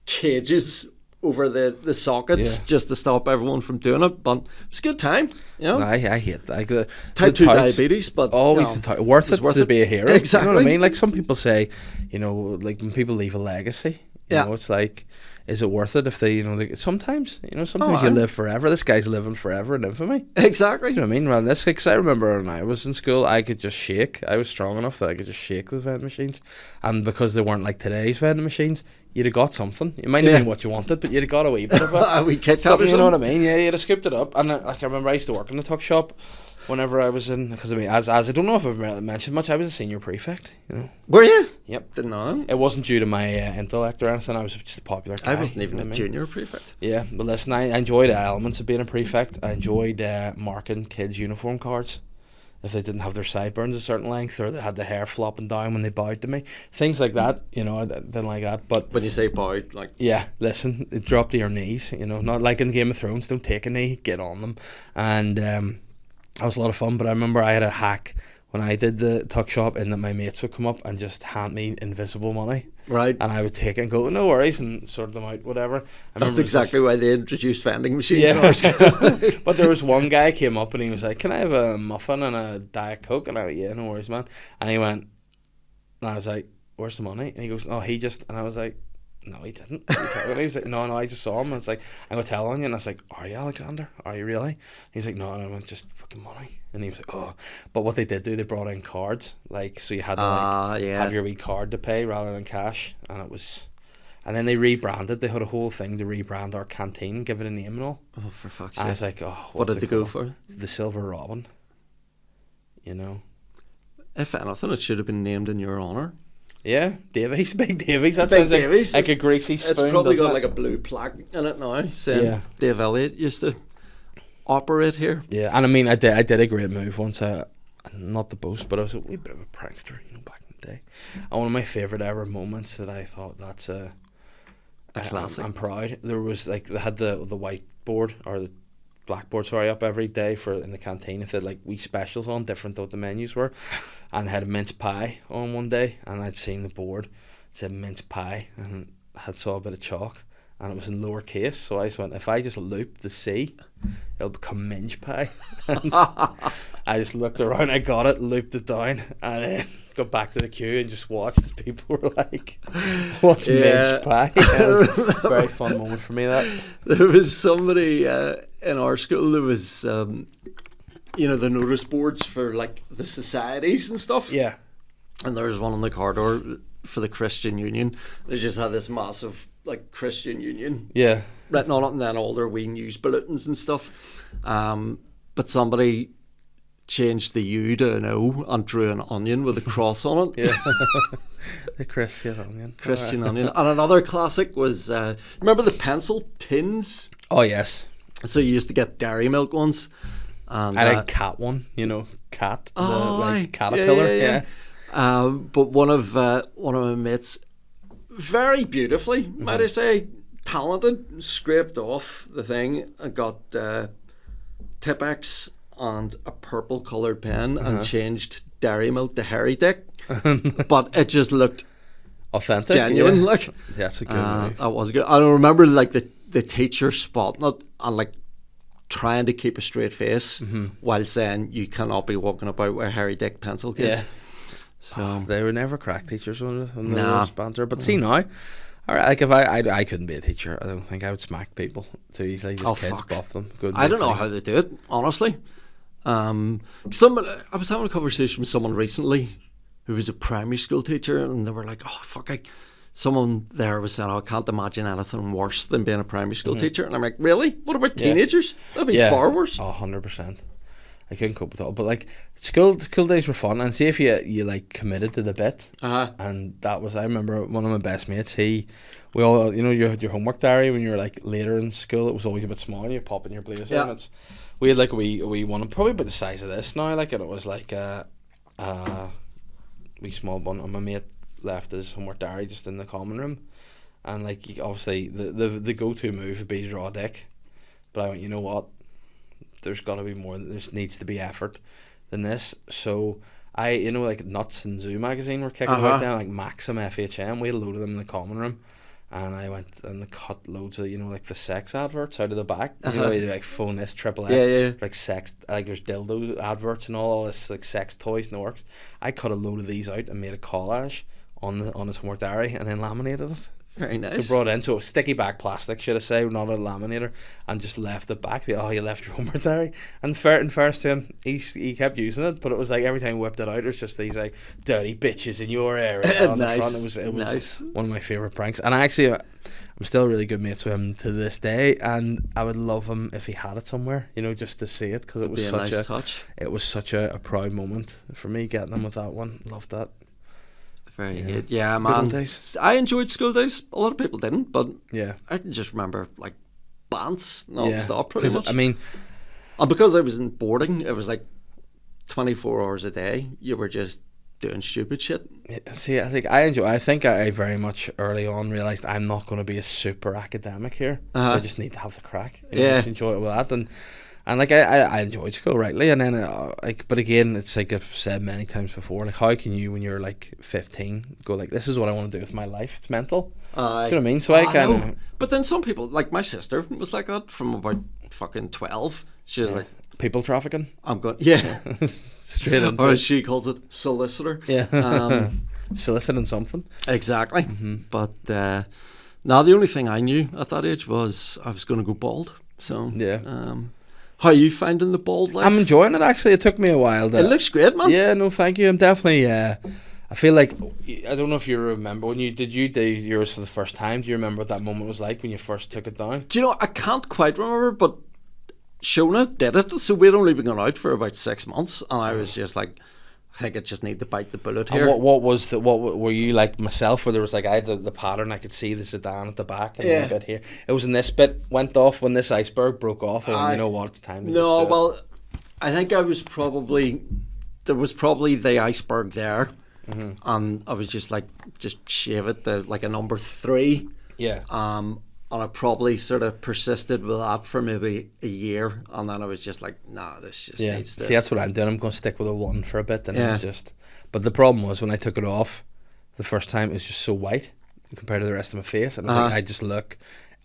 cages over the sockets just to stop everyone from doing it. But it was a good time, I hate that. Like Type 2 diabetes, but always worth it to be a hero. Exactly. You know what I mean? Like some people say, like when people leave a legacy, you know, it's like, is it worth it if they, sometimes you live forever. This guy's living forever in infamy. Exactly. You know what I mean? Well, this, because I remember when I was in school, I could just shake. I was strong enough that I could just shake those vending machines, and because they weren't like today's vending machines, you'd have got something. It might not be what you wanted, but you'd have got a wee bit of it. A wee Kit Kat something, or you know what I something. mean? Yeah, you'd have scooped it up. And I remember I used to work in the tuck shop whenever I was in, because I mean, as I don't know if I've mentioned much, I was a senior prefect. Were you? Yep. Didn't know that. It wasn't due to my intellect or anything. I was just a popular guy. I wasn't even you know a what I mean? junior prefect. Yeah, but listen, I enjoyed elements of being a prefect. I enjoyed marking kids' uniform cards if they didn't have their sideburns a certain length, or they had the hair flopping down when they bowed to me. Things like that, I didn't like that. But When you say bowed, like... yeah, listen, drop to your knees, not like in Game of Thrones, don't take a knee, get on them. And that was a lot of fun. But I remember I had a hack when I did the tuck shop, in that my mates would come up and just hand me invisible money. Right. And I would take it and go, no worries, and sort them out, whatever. That's exactly why they introduced vending machines in our school. But there was one guy came up and he was like, "Can I have a muffin and a Diet Coke?" And I went, "Yeah, no worries, man." And he went, and I was like, "Where's the money?" And he goes, "Oh, he just," and I was like, "No, he didn't." And he was like, no, I just saw him. And it's like, "I'm going to tell on you." And I was like, "Are you, Alexander? Are you really?" And he's like, "No, it's just fucking money." And he was like, "Oh." But what they did do, they brought in cards, like, so you had to have your wee card to pay rather than cash. And it was, and then they rebranded. They had a whole thing to rebrand our canteen, give it a name and all. Oh, for fuck's And I sake. was like, "Oh, What did they go for? The Silver Robin." If anything, it should have been named in your honour. Yeah, Davies, Big Davies. That Big sounds Davies. like a greasy spoon. It's probably doesn't got it? like a blue plaque in it now, saying Yeah. Dave Elliott used to operate here. Yeah, and I mean, I did a great move once. Not to boast, but I was a wee bit of a prankster, back in the day. And one of my favourite ever moments that I thought, that's a classic. I'm proud. There was like, they had the whiteboard, or the blackboard, sorry, up every day in the canteen. If they had like wee specials on, different than what the menus were, and they had a mince pie on one day, and I'd seen the board, it said mince pie, and I had saw a bit of chalk, and it was in lowercase, so I just went, if I just loop the C, it'll become mince pie. And I just looked around, I got it, looped it down, and then got back to the queue and just watched as people were like, "What's mince pie?" It was a very fun moment for me, that. There was somebody in our school, there was, the notice boards for like the societies and stuff. Yeah. And there was one on the corridor for the Christian Union. They just had this massive like Christian Union written on it, and then all their wee news bulletins and stuff. But somebody changed the U to an O and drew an onion with a cross on it. Yeah. The Christian onion. Christian onion. And another classic was, remember the pencil tins? Oh, yes. So you used to get dairy milk ones. And, I had a cat one, cat, aye. caterpillar. Yeah. But one of my mates, very beautifully, might I say, talented, scraped off the thing and got Tipp-Ex and a purple coloured pen and changed dairy milk to Hairy Dick. But it just looked authentic, genuine. yeah. Like, That's a good move. that was good. I remember like the teacher spotting it and like trying to keep a straight face while saying you cannot be walking about with a Hairy Dick pencil case. Yeah. So They were never crack teachers on the Nah. banter. But see now, all right, like if I couldn't be a teacher, I don't think I would smack people too easily. Just kids buff them. Good I don't know thing. how they do it, honestly. I was having a conversation with someone recently who was a primary school teacher, and they were like, "Oh fuck!" Someone there was saying, "Oh, I can't imagine anything worse than being a primary school teacher." And I'm like, "Really? What about teenagers? That'd be far worse." 100%. I couldn't cope with it all. But like school days were fun, and see if you like committed to the bit. And that was, I remember one of my best mates. We all, you had your homework diary when you were like later in school. It was always a bit small, and you pop in your blazer. Yeah. And we had like a wee one, probably about the size of this now. Like, and it was like a wee small one. And my mate left his homework diary just in the common room, and like obviously the go-to move would be to draw a dick. But I went, you know what? There's got to be more. There needs to be effort than this. So I, like Nuts and Zoo magazine were kicking about then, like Maxim, FHM. We had a load of them in the common room, and I went and cut loads of like the sex adverts out of the back. Like Phone S, Triple X, like sex, like there's dildo adverts and all this like sex toys and the works. I cut a load of these out and made a collage on his homework diary and then laminated it. Very nice. So brought in, so sticky back plastic, should I say, not a laminator, and just left it back. Oh, you left your homework diary. And first to him, he kept using it, but it was like every time he whipped it out, it was just these like dirty bitches in your area on Nice. the front. It was Nice. one of my favourite pranks. And I'm still really good mates with him to this day, and I would love him if he had it somewhere, just to see it, because it was Be a such nice touch. It was such a proud moment for me getting him with that one. Loved that. Very good. Yeah, Good man. old days. I enjoyed school days. A lot of people didn't, but Yeah. I can just remember like bants non-stop pretty 'Cause, much. I mean, And because I was in boarding, it was like 24 hours a day. You were just doing stupid shit. see, I think I very much early on realised I'm not going to be a super academic here, so I just need to have the crack. Just enjoy it with that, and like I enjoyed school rightly, and then but again, it's like I've said many times before, like how can you when you're like 15 go like, this is what I want to do with my life? It's mental. Do you know what I mean? So I know. can. But then some people, like my sister, was like that from about fucking 12. She was like, People trafficking. I'm going, yeah. Straight into Or it. as she calls it, solicitor. Yeah. Soliciting something. Exactly. But now the only thing I knew at that age was I was going to go bald. So Yeah. how are you finding the bald life? I'm enjoying it, actually. It took me a while. It looks great, man. Yeah, no, thank you. I'm definitely. I feel like, I don't know if you remember when you do yours for the first time. Do you remember what that moment was like when you first took it down? Do you know, I can't quite remember, but Shona did it. So we'd only been going out for about 6 months, and I was just like, I think I just need to bite the bullet here. And what were you like myself? Where there was like, I had the pattern, I could see the sedan at the back, and then a bit here. It was when this bit went off, when this iceberg broke off, and you know what, it's time to just do it. Well, I think there was probably the iceberg there, and I was just like, just shave it to like a number 3. Yeah. And I probably sort of persisted with that for maybe a year, and then I was just like, nah, this just needs to... See, that's what I'm doing. I'm going to stick with a 1 for a bit, and then just... But the problem was when I took it off the first time, it was just so white compared to the rest of my face, and I was like, I just look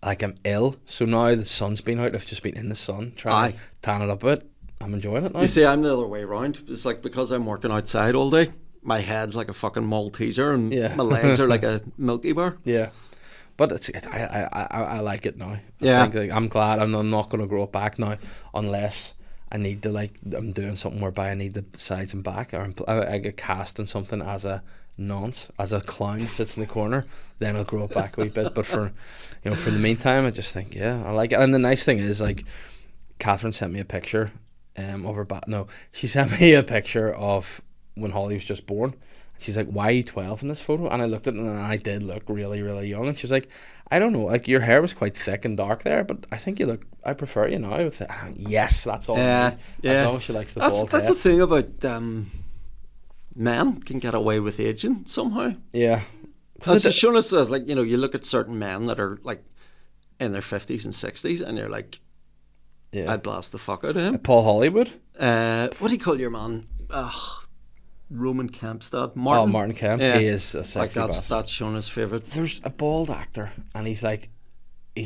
like I'm ill. So now the sun's been out, I've just been in the sun trying to tan it up a bit. I'm enjoying it now. You see, I'm the other way around. It's like, because I'm working outside all day, my head's like a fucking Malteser, and my legs are like a Milky Bar. Yeah. But I like it now. Yeah. I think, like, I'm glad I'm not going to grow it back now, unless I need to, like, I'm doing something whereby I need the sides and back, or I get cast in something as a nonce, as a clown that sits in the corner, then I'll grow it back a wee bit. But for the meantime, I just think, I like it. And the nice thing is, like, Catherine sent me a picture of her back. No, she sent me a picture of when Holly was just born. She's like, why are you 12 in this photo? And I looked at it, and I did look really, really young. And she was like, I don't know, like, your hair was quite thick and dark there, but I think I prefer you now with it. Yes, that's all. Yeah. As long as she likes the bald That's head. the thing about men can get away with aging somehow. Yeah. As Shona says, like, you look at certain men that are like in their 50s and 60s, and you're like, Yeah. I'd blast the fuck out of him. Paul Hollywood. What do you call your man? Roman Kemp's dad, Martin. Oh, Martin Kemp. Yeah. He is a sexy Like bastard. that's Shauna's favourite. There's a bald actor, and he's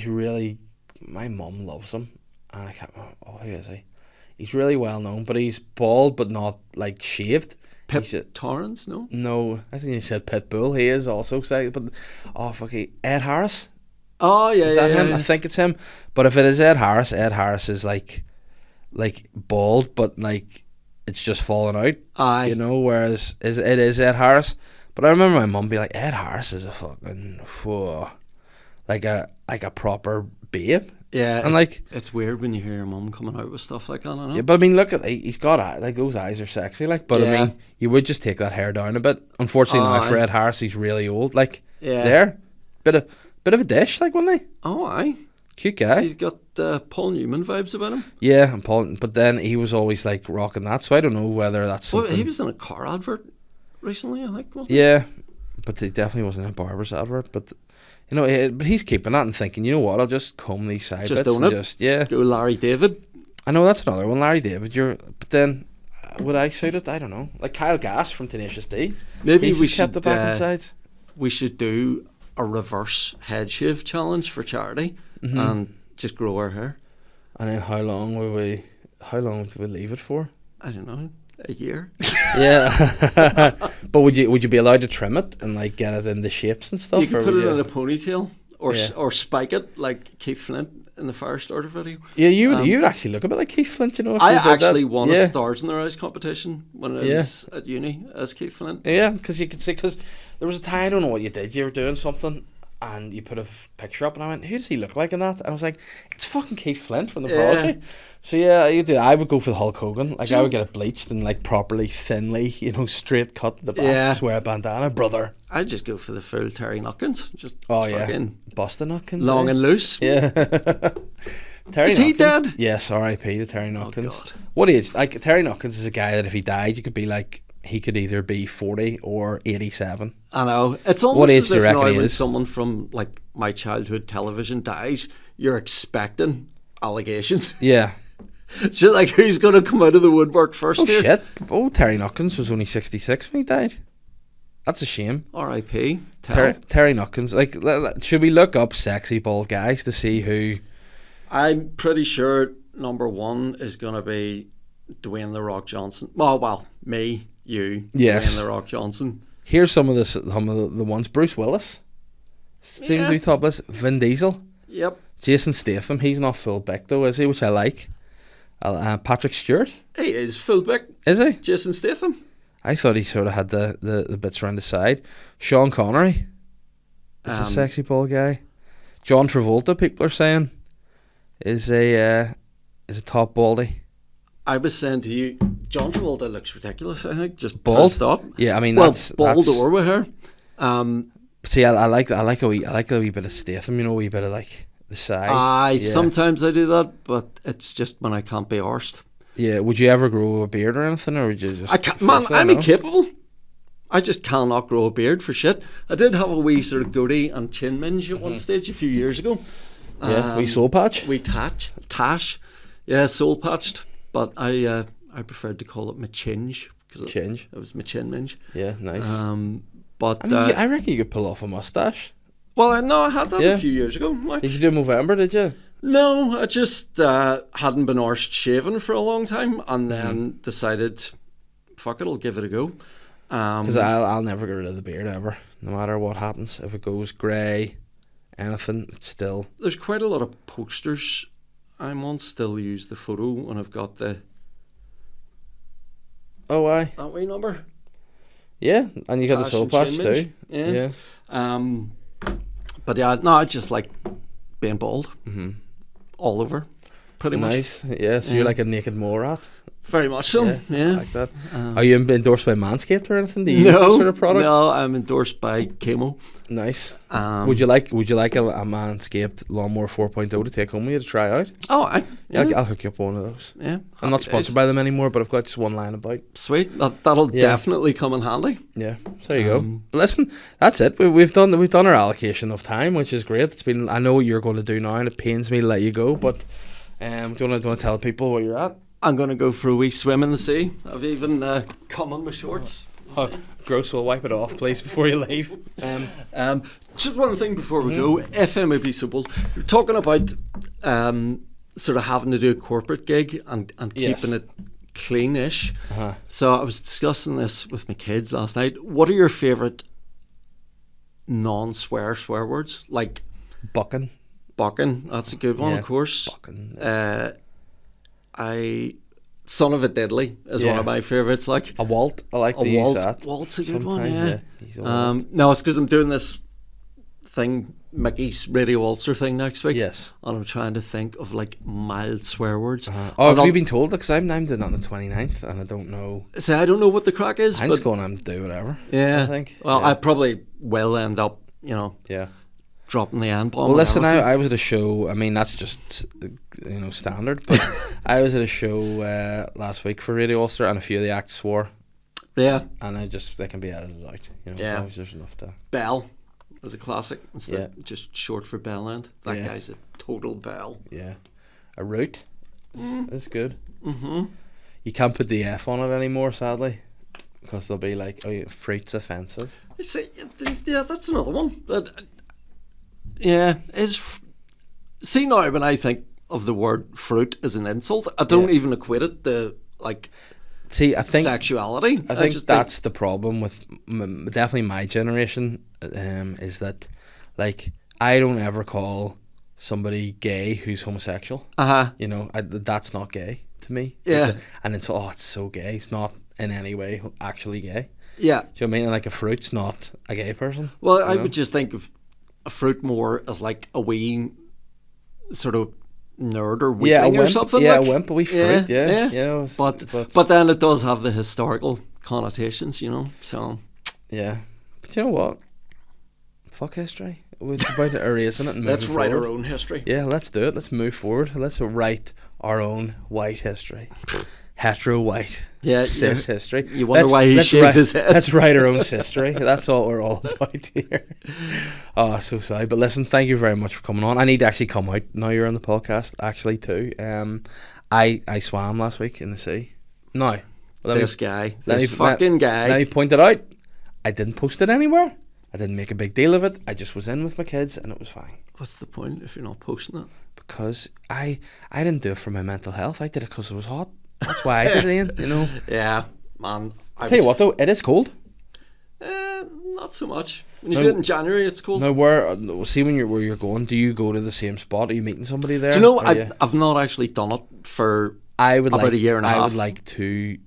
really. My mum loves him, and I can't. Oh, who is he? He's really well known, but he's bald, but not like shaved. Pip Torrance, no? No, I think you said Pitbull. He is also sexy, but Ed Harris. Oh yeah, Is yeah, that him? yeah. I think it's him. But if it is Ed Harris is like bald, but like it's just falling out. Aye. You know, whereas it is Ed Harris. But I remember my mum be like, Ed Harris is a fucking like a proper babe. Yeah, And it's weird when you hear your mum coming out with stuff like that. I know. yeah, but I mean, look at he's got like those eyes are sexy. Like, but I Yeah. mean, you would just take that hair down a bit. Unfortunately, now for Aye. Ed Harris, he's really old. Like, Yeah. there, bit of a dish, like, wasn't he? Oh, aye. Cute guy. He's got Paul Newman vibes about him. Yeah, and Paul, but then he was always like rocking that. So I don't know whether that's Well, something. he was in a car advert recently, I think, wasn't he? Yeah, but he definitely wasn't a barber's advert. But you know, but he's keeping that and thinking, you know what? I'll just comb these side Just bits. own And it. just yeah. Go Larry David. I know that's another one, Larry David. But then would I suit it? I don't know. Like Kyle Gass from Tenacious D. Maybe He's we just kept should the back and sides. we should do a reverse head shave challenge for charity and just grow our hair. And then how long do we leave it for? I don't know, a year. Yeah. But would you be allowed to trim it and like get it in the shapes and stuff? You could or put would it in a ponytail or Yeah. or spike it like Keith Flint in the Firestarter video. Yeah, you'd actually look a bit like Keith Flint, you know. If I you did actually that. won Yeah. a Stars in Their Eyes competition when I was at uni as Keith Flint. Yeah, because you could see, because there was a time, I don't know what you did, you were doing something and you put a picture up and I went, who does he look like in that? And I was like, it's fucking Keith Flint from the Yeah. Prodigy. So yeah, I would go for the Hulk Hogan. Like Do you I know- would get it bleached and like properly thinly, straight cut at the back, Yeah. just wear a bandana, brother. I'd just go for the full Terry Nuckins. Just Oh yeah, fucking Boston Nuckins. long and loose. yeah. Terry Is he Nuckins. dead? Oh, Yes, R.I.P. to Terry Nuckins. God. What is like Terry Nuckins is a guy that if he died, you could be like he could either be 40 or 87. I know. It's almost What age as do you if reckon now he when is? someone from like my childhood television dies, you're expecting allegations. Yeah. So like, who's going to come out of the woodwork first Oh here? shit! Oh, Terry Nuckins was only 66 when he died. That's a shame. R.I.P. Terry Nuckins. Like, should we look up sexy bald guys to see who? I'm pretty sure number one is going to be Dwayne The Rock Johnson. Well, me, you, Yes. Dwayne The Rock Johnson. Here's some of the ones. Bruce Willis seems Yeah. to be top list. Vin Diesel, Yep. Jason Statham. He's not full back though, is he? Which I like. Patrick Stewart, He is fullback. is he? Jason Statham. I thought he sort of had the bits around the side. Sean Connery is a sexy bald guy. John Travolta, people are saying, is a top baldy. I was saying to you, John Travolta looks ridiculous. I think just Bald? full stop. Yeah, I mean Well, that's bald or with hair. See, I like a wee bit of Statham. You know, a wee bit of like the side. Yeah. Sometimes I do that, but it's just when I can't be arsed. Yeah. Would you ever grow a beard or anything, or would you just? I can't, man, I'm No? incapable. I just cannot grow a beard for shit. I did have a wee sort of goatee and chin minge at one stage a few years ago. Yeah, wee soul patch. Wee tash. Yeah, soul patched. But I preferred to call it my chinge. Chinge. It was my chin minge. Yeah, nice. But I mean, I reckon you could pull off a mustache. well, no, I had that Yeah. a few years ago. Like, Did you do Movember? Did you? no, I just hadn't been arsed shaving for a long time, and then decided, fuck it, I'll give it a go. Because I'll never get rid of the beard ever, no matter what happens. If it goes grey, anything, it's still. There's quite a lot of posters. I'm on still use the photo when I've got the Oh, aye. that wee number. Yeah, and you got the Tash soul and patch chin too. minge. Yeah. But yeah, no, I just like being bald all over. pretty much. Nice. Yeah, so you're like a naked mole rat. Very much so. I Yeah. like that. Are you endorsed by Manscaped or anything? Do you use No, this sort of products? no, I'm endorsed by Chemo. Nice. Would you like a Manscaped Lawnmower 4.0 to take home with you to try out? Oh, Yeah, I'll hook you up one of those. yeah. I'm not sponsored by them anymore, but I've got just one line about. Sweet. That'll definitely come in handy. Yeah, so there you go. Listen, that's it. We've done our allocation of time, which is great. It's been. I know what you're going to do now, and it pains me to let you go, but do you want to tell people where you're at? I'm going to go for a wee swim in the sea. I've even come on my shorts. Oh, gross. We'll wipe it off, please, before you leave. Just one thing before we go, if I may be simple, you're talking about sort of having to do a corporate gig and keeping it cleanish. So I was discussing this with my kids last night. What are your favourite non-swear words? Like Bucking. That's a good one, of course. Bucking. Son of a Diddley is one of my favourites. Like a Walt. I like to use that. Walt's a good one. Sometimes, Yeah. No, it's because I'm doing this thing, Mickey's Radio Ulster thing next week. Yes. And I'm trying to think of like mild swear words. Oh, have you been told? Because I'm doing it on the 29th and I don't know. So I don't know what the crack is. I'm just going to do whatever. Yeah. I think. Well, yeah. I probably will end up, dropping the N-bomb. Well, listen, I was at a show. I mean, that's just standard. But I was at a show last week for Radio Ulster, and a few of the acts swore. Yeah. And they can be edited out. Yeah. As long as there's enough to. Bell is a classic. Just short for bell end. That guy's a total bell. Yeah. A root. That's good. Mm-hmm. You can't put the F on it anymore, sadly, because they'll be like, "Oh, yeah, fruit's offensive." Yeah, that's another one. See now when I think of the word fruit as an insult, I don't even equate it to like. See, I think sexuality. I think that's the problem with definitely my generation. Is that like I don't ever call somebody gay who's homosexual. That's not gay to me. Yeah, and it's it's so gay. It's not in any way actually gay. Yeah, do you know what I mean? And like a fruit's not a gay person. Well, I would just think of a fruit more as like a wee sort of nerd or weakling or something. Yeah, like. a wimp, a wee fruit. Yeah. But then it does have the historical connotations, So yeah, but you know what? Fuck history. It's about erasing it and let's moving write forward. our own history. Yeah, let's do it. Let's move forward. Let's write our own white history. Hetero white. Yeah, cis history. You wonder why he shaved his head. Let's write our own history. That's all we're all about here. Oh, so sorry. But listen, thank you very much for coming on. I need to actually come out now you're on the podcast, actually, too. I swam last week in the sea. No. This fucking guy. Let me point it out. I didn't post it anywhere. I didn't make a big deal of it. I just was in with my kids and it was fine. What's the point if you're not posting it? Because I didn't do it for my mental health. I did it because it was hot. That's why I did it, Ian, Yeah, man. Tell you what, though, it is cold. Not so much. When you do it in January, it's cold. Now, see where you're going, do you go to the same spot? Are you meeting somebody there? Do you know, I've not actually done it for about a year and a half. I would like to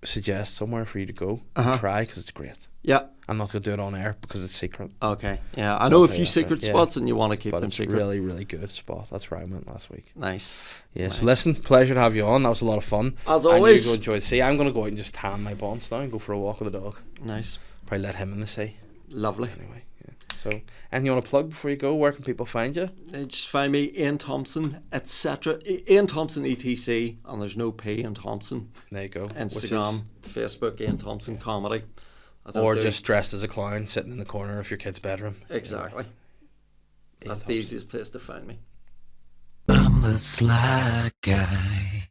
suggest somewhere for you to go and try, because it's great. Yeah. I'm not going to do it on air because it's secret. Okay. Yeah, I know a few secret spots and you want to keep them secret. Really, really good spot. That's where I went last week. Nice. Yeah, so listen, pleasure to have you on. That was a lot of fun. As always. I knew you go enjoy the sea. I'm going to go out and just tan my bonds now and go for a walk with the dog. Nice. Probably let him in the sea. Lovely. Anyway, yeah. So, anything you want to plug before you go? Where can people find you? Just find me, Ian Thomson, etc. Ian Thomson, ETC, and there's no P in Thomson. There you go. Instagram, Facebook, Ian Thomson Comedy. Or just dressed as a clown sitting in the corner of your kid's bedroom. Exactly. That's the easiest place to find me. I'm the sly guy.